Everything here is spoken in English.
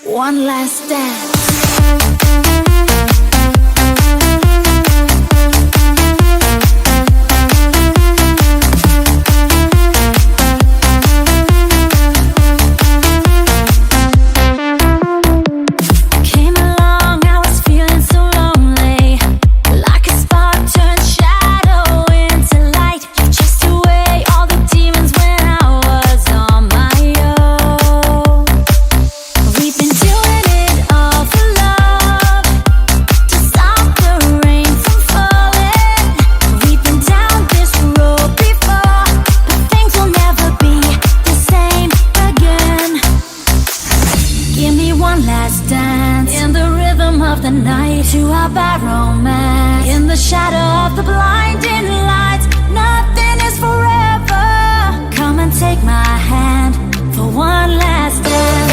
One last dance. The night to our bad romance, in the shadow of the blinding lights. Nothing is forever. Come and take my hand for one last dance.